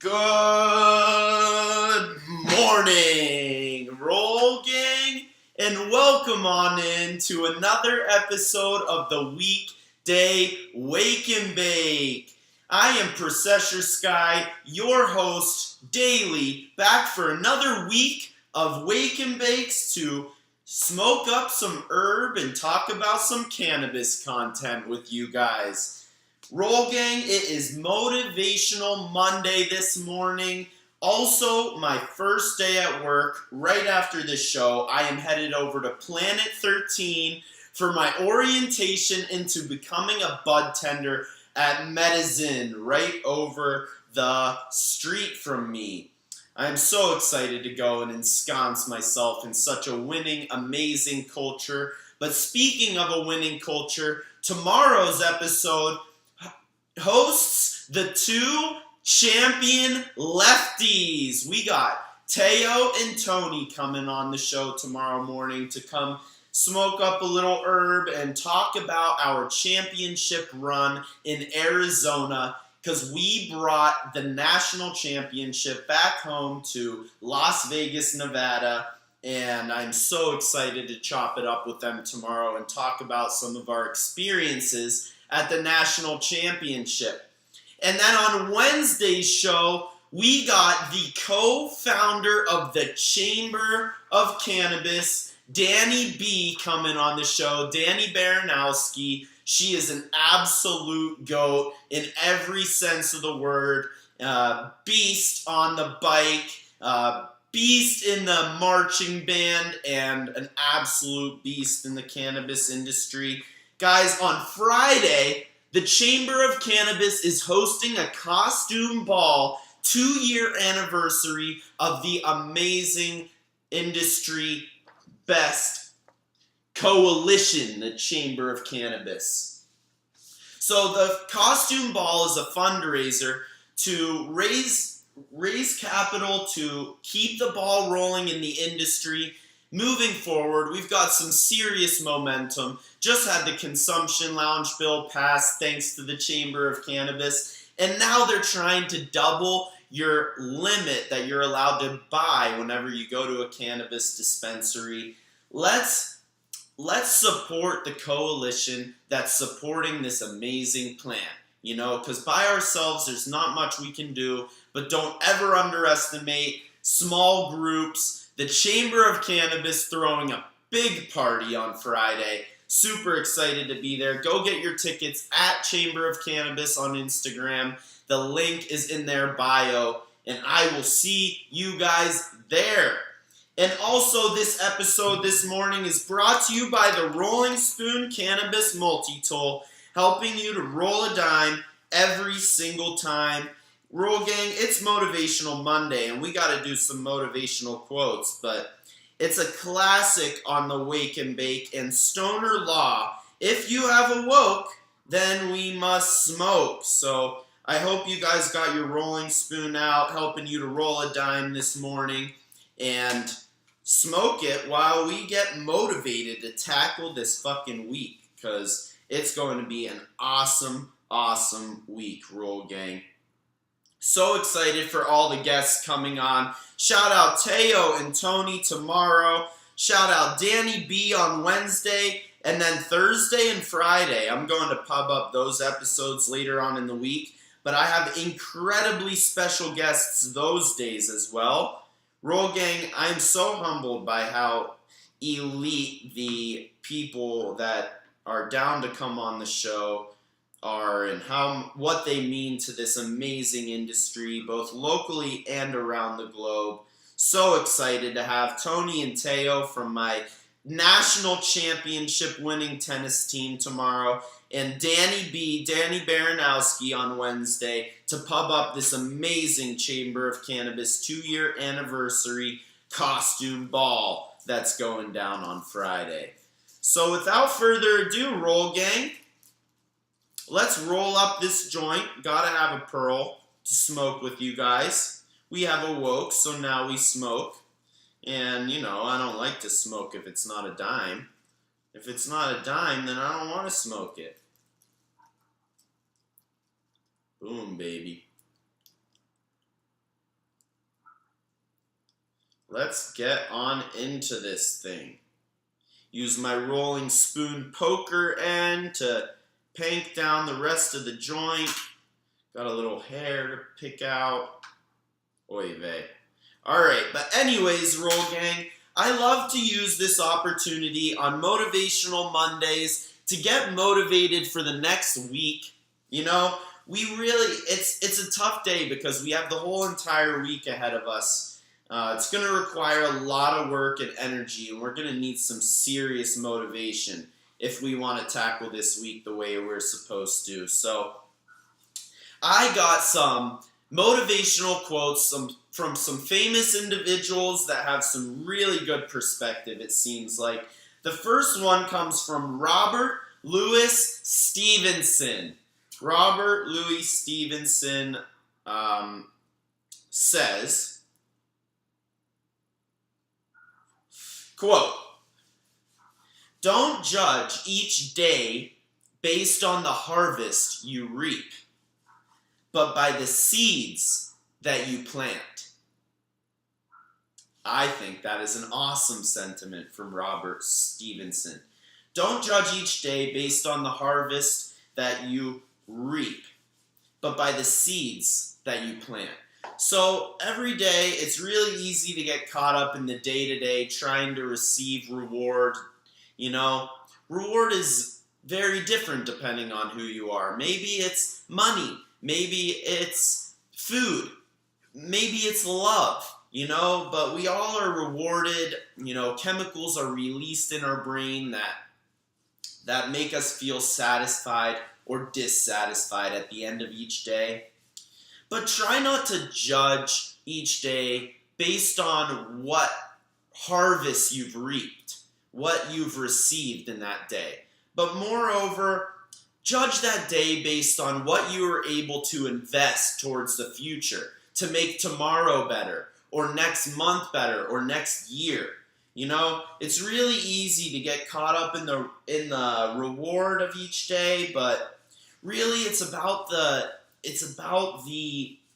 Good morning, Roll Gang, and welcome on in to another episode of the Weekday Wake and Bake. I am Processor Sky, your host daily, back for another week of Wake and Bakes to smoke up some herb and talk about some cannabis content with you guys. Roll Gang, it is Motivational Monday this morning. Also, my first day at work. Right after this show, I am headed over to Planet 13 for my orientation into becoming a bud tender at Medicine, right over the street from me. I'm so excited to go and ensconce myself in such a winning, amazing culture. But speaking of a winning culture, tomorrow's episode hosts the two champion lefties. We got Teo and Tony coming on the show tomorrow morning to come smoke up a little herb and talk about our championship run in Arizona, because we brought the national championship back home to Las Vegas, Nevada, and I'm so excited to chop it up with them tomorrow and talk about some of our experiences at the national championship. And then on Wednesday's show, we got the co-founder of the Chamber of Cannabis, Danny B, coming on the show. Danny Baranowski. She is an absolute goat in every sense of the word. Beast on the bike, beast in the marching band, and an absolute beast in the cannabis industry. Guys, on Friday, the Chamber of Cannabis is hosting a costume ball, 2-year anniversary of the amazing industry best coalition, the Chamber of Cannabis. So the costume ball is a fundraiser to raise capital to keep the ball rolling in the industry. Moving forward, we've got some serious momentum. Just had the consumption lounge bill passed thanks to the Chamber of Cannabis. And now they're trying to double your limit that you're allowed to buy whenever you go to a cannabis dispensary. Let's support the coalition that's supporting this amazing plan. You know, because by ourselves, there's not much we can do. But don't ever underestimate small groups. The Chamber of Cannabis throwing a big party on Friday. Super excited to be there. Go get your tickets at Chamber of Cannabis on Instagram. The link is in their bio. And I will see you guys there. And also, this episode this morning is brought to you by the Rolling Spoon Cannabis Multi-Tool, helping you to roll a dime every single time. Roll Gang, it's Motivational Monday, and we got to do some motivational quotes, but it's a classic on the Wake and Bake and Stoner Law. If you have awoke, then we must smoke. So I hope you guys got your rolling spoon out, helping you to roll a dime this morning, and smoke it while we get motivated to tackle this fucking week, because it's going to be an awesome, awesome week, Roll Gang. So excited for all the guests coming on. Shout out Teo and Tony tomorrow. Shout out Danny B on Wednesday. And then Thursday and Friday, I'm going to pub up those episodes later on in the week. But I have incredibly special guests those days as well. Roll Gang, I'm so humbled by how elite the people that are down to come on the show are, and what they mean to this amazing industry, both locally and around the globe. So excited to have Tony and Teo from my national championship winning tennis team tomorrow, and Danny Baranowski on Wednesday to pub up this amazing Chamber of Cannabis 2-year anniversary costume ball that's going down on Friday. So without further ado, Roll Gang, let's roll up this joint. Gotta have a pearl to smoke with you guys. We have awoke, so now we smoke. And, you know, I don't like to smoke if it's not a dime. If it's not a dime, then I don't want to smoke it. Boom, baby. let's get on into this thing. Use my rolling spoon poker end to pank down the rest of the joint. Got a little hair to pick out. Oy vey. Alright, but anyways, Roll Gang, I love to use this opportunity on Motivational Mondays to get motivated for the next week. You know, it's a tough day because we have the whole entire week ahead of us. It's going to require a lot of work and energy, and we're going to need some serious motivation if we want to tackle this week the way we're supposed to. So, I got some motivational quotes from some famous individuals that have some really good perspective, it seems like. The first one comes from Robert Louis Stevenson. Robert Louis Stevenson says, quote, "Don't judge each day based on the harvest you reap, but by the seeds that you plant." I think that is an awesome sentiment from Robert Stevenson. Don't judge each day based on the harvest that you reap, but by the seeds that you plant. So every day, it's really easy to get caught up in the day-to-day trying to receive reward. You know, reward is very different depending on who you are. Maybe it's money. Maybe it's food. Maybe it's love, you know, but we all are rewarded. You know, chemicals are released in our brain that make us feel satisfied or dissatisfied at the end of each day. But try not to judge each day based on what harvest you've reaped, what you've received in that day. But moreover, judge that day based on what you were able to invest towards the future to make tomorrow better, or next month better, or next year. You know, it's really easy to get caught up in the reward of each day, but really it's about the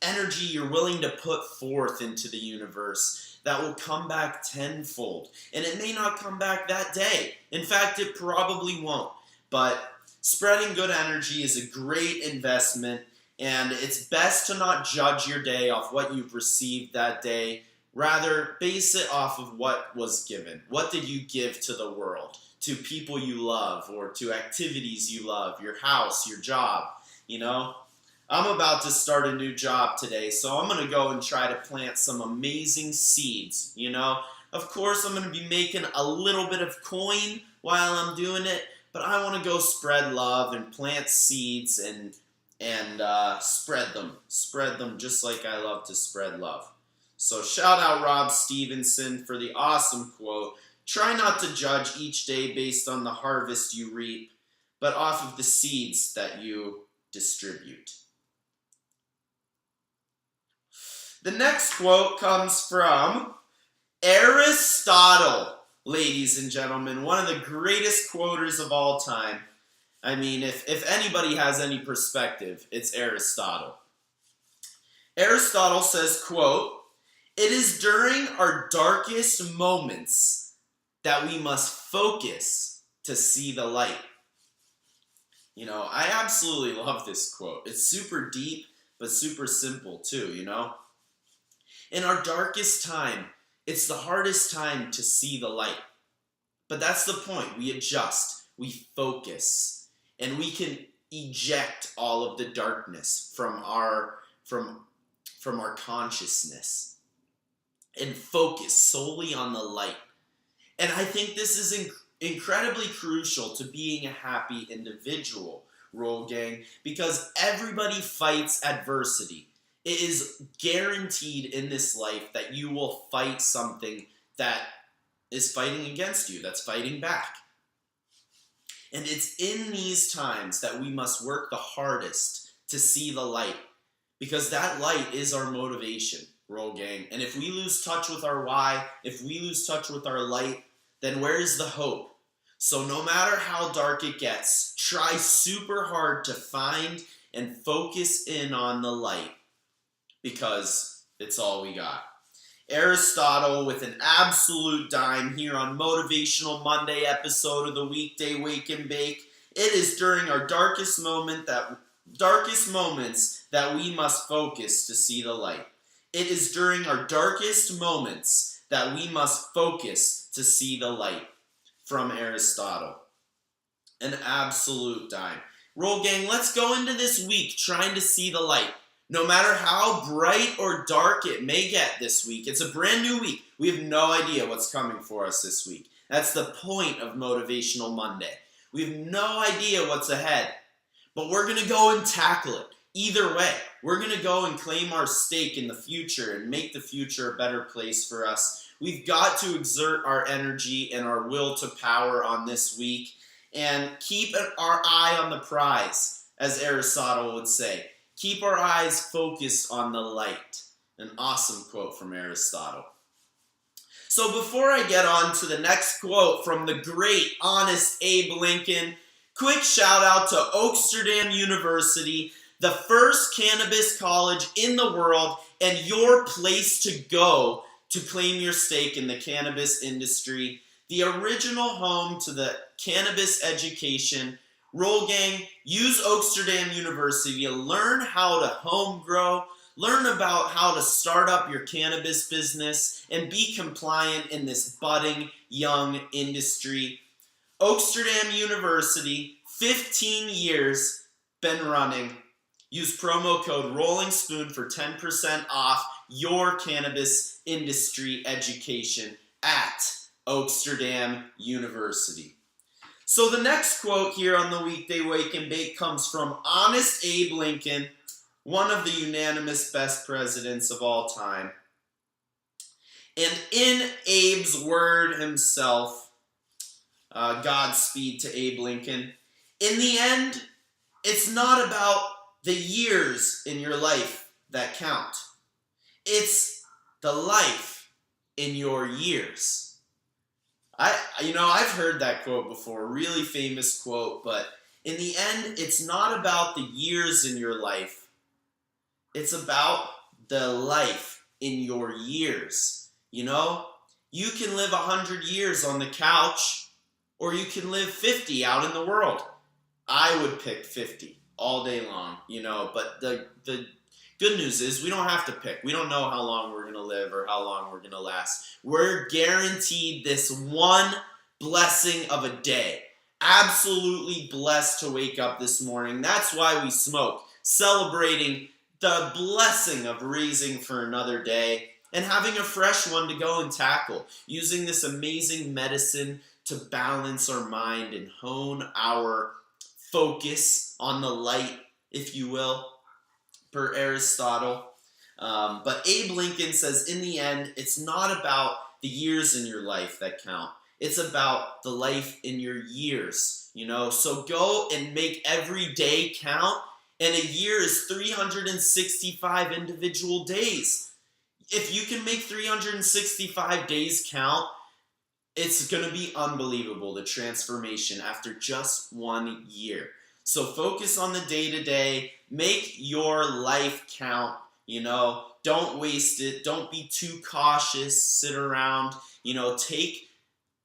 energy you're willing to put forth into the universe that will come back tenfold. And it may not come back that day. In fact, it probably won't. But spreading good energy is a great investment, and it's best to not judge your day off what you've received that day. Rather, base it off of what was given. What did you give to the world, to people you love, or to activities you love, your house, your job, you know? I'm about to start a new job today, so I'm going to go and try to plant some amazing seeds, you know? Of course, I'm going to be making a little bit of coin while I'm doing it, but I want to go spread love and plant seeds and spread them just like I love to spread love. So shout out Rob Stevenson for the awesome quote. Try not to judge each day based on the harvest you reap, but off of the seeds that you distribute. The next quote comes from Aristotle, ladies and gentlemen, one of the greatest quoters of all time. I mean, if anybody has any perspective, it's Aristotle. Aristotle says, quote, "It is during our darkest moments that we must focus to see the light." You know, I absolutely love this quote. It's super deep, but super simple too, you know? In our darkest time, it's the hardest time to see the light. But that's the point. We adjust, we focus, and we can eject all of the darkness from our consciousness and focus solely on the light. And I think this is incredibly crucial to being a happy individual, Roll Gang, because everybody fights adversity. It is guaranteed in this life that you will fight something that is fighting against you, that's fighting back. And it's in these times that we must work the hardest to see the light, because that light is our motivation, Roll Gang. And if we lose touch with our why, if we lose touch with our light, then where is the hope? So no matter how dark it gets, try super hard to find and focus in on the light, because it's all we got. Aristotle with an absolute dime here on Motivational Monday episode of the Weekday Wake and Bake. It is during our darkest moments that we must focus to see the light. It is during our darkest moments that we must focus to see the light. From Aristotle. An absolute dime. Roll gang, let's go into this week trying to see the light. No matter how bright or dark it may get this week, it's a brand new week. We have no idea what's coming for us this week. That's the point of Motivational Monday. We have no idea what's ahead, but we're going to go and tackle it. Either way, we're going to go and claim our stake in the future and make the future a better place for us. We've got to exert our energy and our will to power on this week and keep our eye on the prize, as Aristotle would say. Keep our eyes focused on the light. An awesome quote from Aristotle. So before I get on to the next quote from the great, honest Abe Lincoln, quick shout out to WWnB University, the first cannabis college in the world and your place to go to claim your stake in the cannabis industry, the original home to the cannabis education. Roll gang, use WWnB University to learn how to home grow, learn about how to start up your cannabis business, and be compliant in this budding young industry. WWnB University, 15 years, been running. Use promo code Rolling Spoon for 10% off your cannabis industry education at WWnB University. So the next quote here on the Weekday Wake and Bake comes from honest Abe Lincoln, one of the unanimous best presidents of all time. And in Abe's word himself, Godspeed to Abe Lincoln, in the end, it's not about the years in your life that count. It's the life in your years. I've heard that quote before, really famous quote, but in the end, it's not about the years in your life. It's about the life in your years. You can live 100 years on the couch, or you can live 50 out in the world. I would pick 50 all day long, but the good news is we don't have to pick. We don't know how long we're going to live or how long we're going to last. We're guaranteed this one blessing of a day. Absolutely blessed to wake up this morning. That's why we smoke, celebrating the blessing of raising for another day and having a fresh one to go and tackle, using this amazing medicine to balance our mind and hone our focus on the light, if you will, per Aristotle. But Abe Lincoln says, in the end, it's not about the years in your life that count. It's about the life in your years, So go and make every day count. And a year is 365 individual days. If you can make 365 days count, it's going to be unbelievable, the transformation after just 1 year. So focus on the day-to-day. Make your life count, Don't waste it. Don't be too cautious. Sit around, take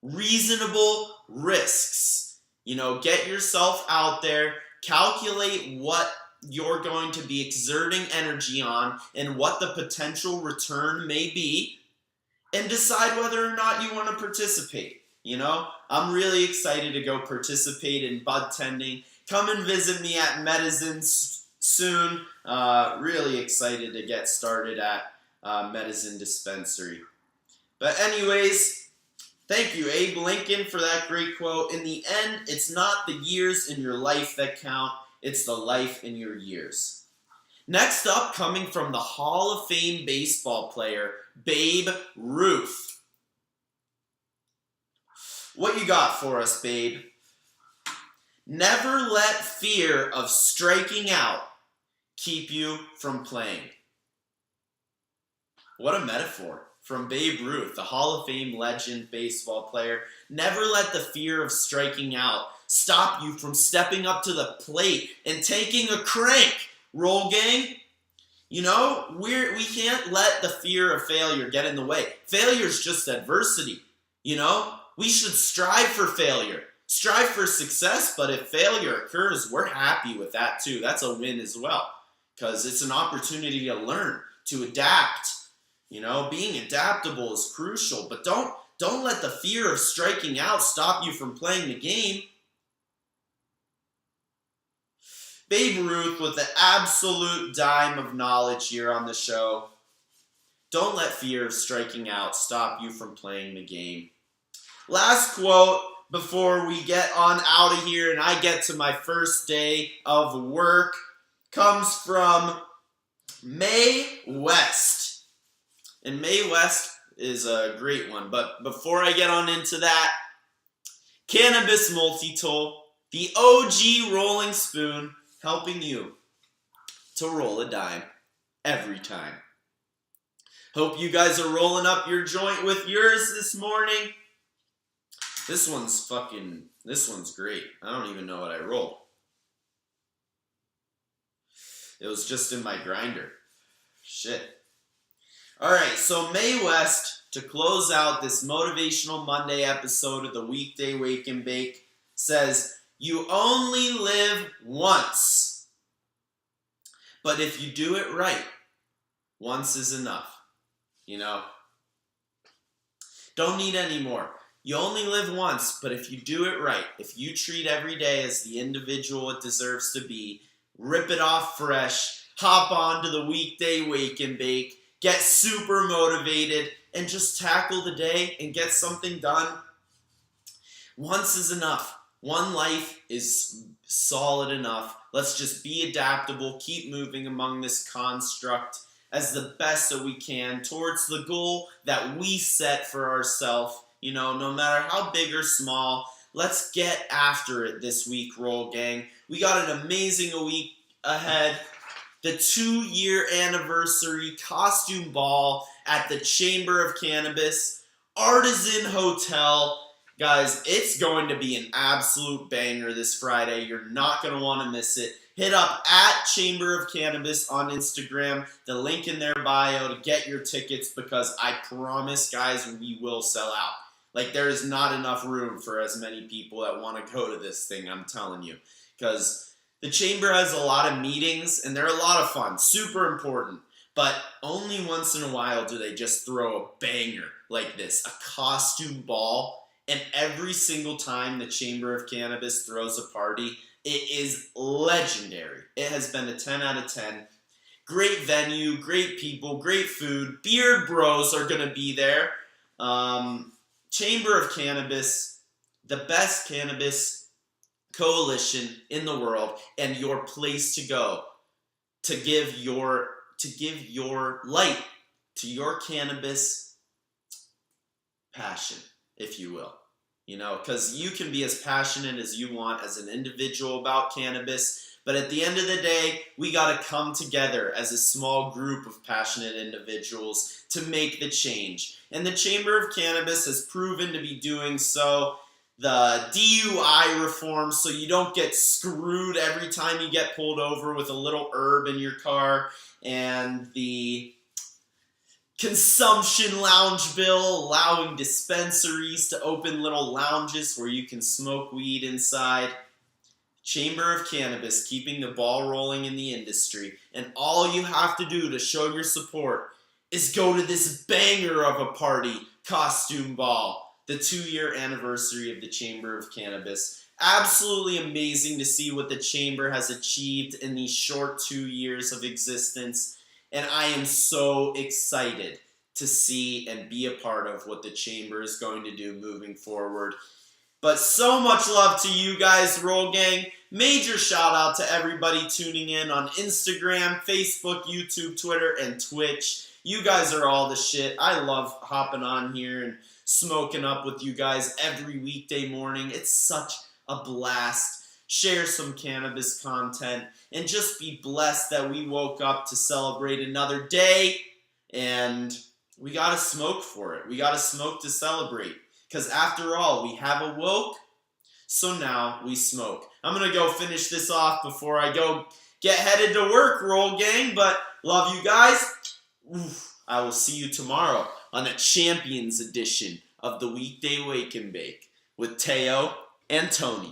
reasonable risks. Get yourself out there. Calculate what you're going to be exerting energy on and what the potential return may be, and decide whether or not you want to participate. I'm really excited to go participate in bud tending. Come and visit me at Medicine soon. Really excited to get started at Medicine Dispensary. But anyways, thank you, Abe Lincoln, for that great quote. In the end, it's not the years in your life that count. It's the life in your years. Next up, coming from the Hall of Fame baseball player, Babe Ruth. What you got for us, Babe? Never let fear of striking out keep you from playing. What a metaphor from Babe Ruth, the Hall of Fame legend baseball player. Never let the fear of striking out stop you from stepping up to the plate and taking a crank. Roll gang. We can't let the fear of failure get in the way. Failure is just adversity. We should strive for failure. Strive for success, but if failure occurs, we're happy with that too. That's a win as well, because it's an opportunity to learn, to adapt. Being adaptable is crucial, but don't let the fear of striking out stop you from playing the game. Babe Ruth with the absolute dime of knowledge here on the show. Don't let fear of striking out stop you from playing the game. Last quote before we get on out of here and I get to my first day of work comes from Mae West. And Mae West is a great one. But before I get on into that, Cannabis Multi-Tool, the OG rolling spoon, helping you to roll a dime every time. Hope you guys are rolling up your joint with yours this morning. This one's great. I don't even know what I rolled. It was just in my grinder. Shit. Alright, so Mae West, to close out this Motivational Monday episode of the Weekday Wake and Bake, says, "You only live once. But if you do it right, once is enough." Don't need any more. You only live once, but if you do it right, if you treat every day as the individual it deserves to be, rip it off fresh, hop on to the Weekday Wake and Bake, get super motivated, and just tackle the day and get something done, once is enough. One life is solid enough. Let's just be adaptable, keep moving among this construct as the best that we can towards the goal that we set for ourselves. No matter how big or small, let's get after it this week, Roll Gang. We got an amazing week ahead. The 2-year anniversary costume ball at the Chamber of Cannabis Artisan Hotel. Guys, it's going to be an absolute banger this Friday. You're not going to want to miss it. Hit up at Chamber of Cannabis on Instagram, the link in their bio to get your tickets, because I promise, guys, we will sell out. There is not enough room for as many people that want to go to this thing, I'm telling you. Because the Chamber has a lot of meetings, and they're a lot of fun, super important. But only once in a while do they just throw a banger like this, a costume ball. And every single time the Chamber of Cannabis throws a party, it is legendary. It has been a 10 out of 10. Great venue, great people, great food. Beard Bros are going to be there. Chamber of Cannabis, the best cannabis coalition in the world, and your place to go to give your light to your cannabis passion, if you will. Because you can be as passionate as you want as an individual about cannabis, but at the end of the day, we got to come together as a small group of passionate individuals to make the change. And the Chamber of Cannabis has proven to be doing so. The DUI reform, so you don't get screwed every time you get pulled over with a little herb in your car, and the consumption lounge bill, allowing dispensaries to open little lounges where you can smoke weed inside. Chamber of Cannabis keeping the ball rolling in the industry. And all you have to do to show your support is go to this banger of a party, costume ball, the 2-year anniversary of the Chamber of Cannabis. Absolutely amazing to see what the Chamber has achieved in these short 2 years of existence. And I am so excited to see and be a part of what the Chamber is going to do moving forward. But so much love to you guys, Roll Gang. Major shout out to everybody tuning in on Instagram, Facebook, YouTube, Twitter, and Twitch. You guys are all the shit. I love hopping on here and smoking up with you guys every weekday morning. It's such a blast. Share some cannabis content and just be blessed that we woke up to celebrate another day, and we gotta smoke for it. We gotta smoke to celebrate, because after all, we have awoke, so now we smoke. I'm gonna go finish this off before I go get headed to work, Roll Gang. But love you guys. I will see you tomorrow on the Champions edition of the Weekday Wake and Bake with Teo and Tony.